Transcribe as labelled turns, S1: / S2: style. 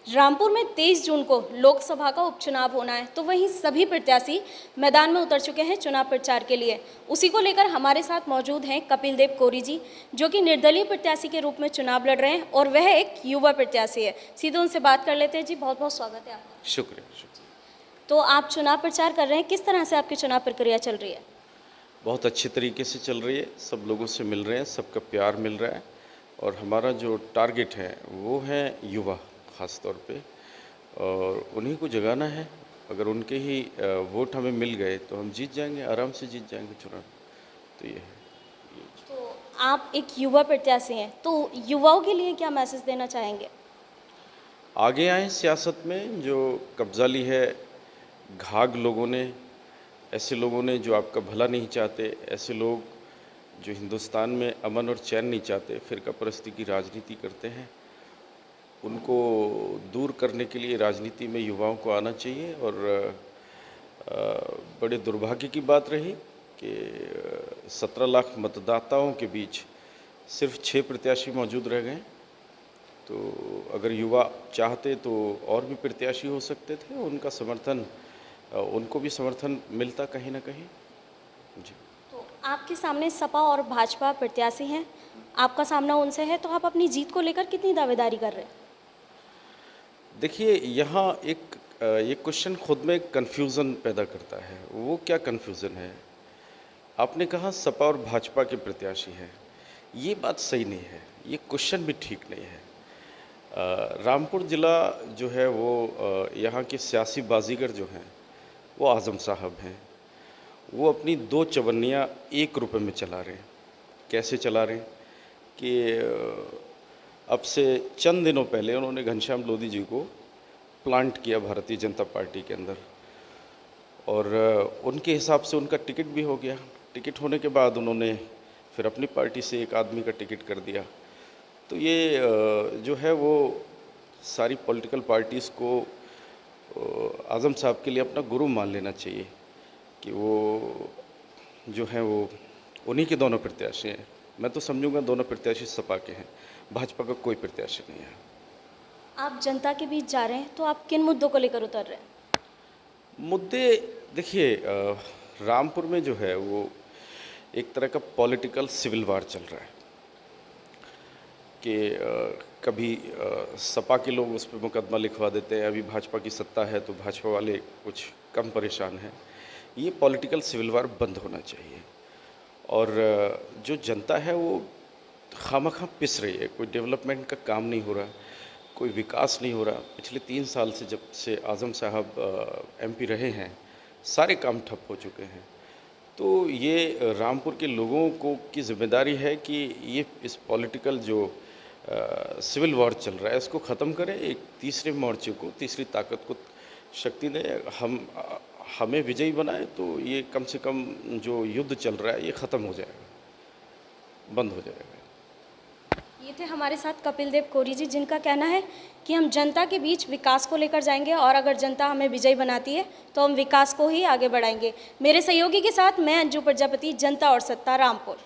S1: रामपुर में 23 जून को लोकसभा का उपचुनाव होना है, तो वहीं सभी प्रत्याशी मैदान में उतर चुके हैं चुनाव प्रचार के लिए। उसी को लेकर हमारे साथ मौजूद हैं कपिल देव कोरी जी, जो कि निर्दलीय प्रत्याशी के रूप में चुनाव लड़ रहे हैं और वह एक युवा प्रत्याशी है। सीधे उनसे बात कर लेते हैं। जी, बहुत बहुत स्वागत है आपका।
S2: शुक्रिया।
S1: तो आप चुनाव प्रचार कर रहे हैं, किस तरह से आपकी चुनाव प्रक्रिया चल रही है?
S2: बहुत अच्छी तरीके से चल रही है, सब लोगों से मिल रहे हैं, सबका प्यार मिल रहा है और हमारा जो टारगेट है वो है युवा ख़ास तौर पे, और उन्हीं को जगाना है। अगर उनके ही वोट हमें मिल गए तो हम जीत जाएंगे, आराम से जीत जाएंगे चुनाव। तो ये है।
S1: तो आप एक युवा प्रत्याशी हैं, तो युवाओं के लिए क्या मैसेज देना चाहेंगे?
S2: आगे आए सियासत में, जो कब्जा ली है घाघ लोगों ने, ऐसे लोगों ने जो आपका भला नहीं चाहते, ऐसे लोग जो हिंदुस्तान में अमन और चैन नहीं चाहते, फ़िरकापरस्ती की राजनीति करते हैं, उनको दूर करने के लिए राजनीति में युवाओं को आना चाहिए। और बड़े दुर्भाग्य की बात रही कि 17 लाख मतदाताओं के बीच सिर्फ 6 प्रत्याशी मौजूद रह गए। तो अगर युवा चाहते तो और भी प्रत्याशी हो सकते थे, उनका समर्थन, उनको भी समर्थन मिलता कहीं ना कहीं। जी।
S1: तो आपके सामने सपा और भाजपा प्रत्याशी हैं, आपका सामना उनसे है, तो आप अपनी जीत को लेकर कितनी दावेदारी कर रहे हैं?
S2: देखिए, यहाँ एक ये क्वेश्चन खुद में कन्फ्यूज़न पैदा करता है। वो क्या कन्फ्यूज़न है? आपने कहा सपा और भाजपा के प्रत्याशी हैं, ये बात सही नहीं है, ये क्वेश्चन भी ठीक नहीं है। रामपुर ज़िला जो है वो यहाँ के सियासी बाजीगर जो हैं वो आज़म साहब हैं। वो अपनी 2 चवन्नियाँ 1 रुपये में चला रहे हैं। कैसे चला रहे हैं कि अब से चंद दिनों पहले उन्होंने घनश्याम लोधी जी को प्लांट किया भारतीय जनता पार्टी के अंदर, और उनके हिसाब से उनका टिकट भी हो गया। टिकट होने के बाद उन्होंने फिर अपनी पार्टी से एक आदमी का टिकट कर दिया। तो ये जो है वो सारी पॉलिटिकल पार्टीज़ को आज़म साहब के लिए अपना गुरु मान लेना चाहिए कि वो जो हैं वो उन्हीं के दोनों प्रत्याशी हैं। मैं तो समझूंगा दोनों प्रत्याशी सपा के हैं, भाजपा का कोई प्रत्याशी नहीं है।
S1: आप जनता के बीच जा रहे हैं, तो आप किन मुद्दों को लेकर उतर रहे हैं?
S2: मुद्दे देखिए, रामपुर में जो है वो एक तरह का पॉलिटिकल सिविल वार चल रहा है कि कभी सपा के लोग उस पर मुकदमा लिखवा देते हैं, अभी भाजपा की सत्ता है तो भाजपा वाले कुछ कम परेशान हैं। ये पॉलिटिकल सिविल वार बंद होना चाहिए। और जो जनता है वो खामखा पिस रही है, कोई डेवलपमेंट का काम नहीं हो रहा, कोई विकास नहीं हो रहा। पिछले 3 साल से जब से आज़म साहब एमपी रहे हैं, सारे काम ठप हो चुके हैं। तो ये रामपुर के लोगों को की जिम्मेदारी है कि ये इस पॉलिटिकल जो सिविल वॉर चल रहा है इसको ख़त्म करें, एक तीसरे मोर्चे को, तीसरी ताकत को शक्ति दें, हमें विजयी बनाए, तो ये कम से कम जो युद्ध चल रहा है ये ख़त्म हो जाएगा, बंद हो जाएगा।
S1: ये थे हमारे साथ कपिल देव कोरी जी, जिनका कहना है कि हम जनता के बीच विकास को लेकर जाएंगे और अगर जनता हमें विजयी बनाती है तो हम विकास को ही आगे बढ़ाएंगे। मेरे सहयोगी के साथ मैं अंजू प्रजापति, जनता और सत्ता, रामपुर।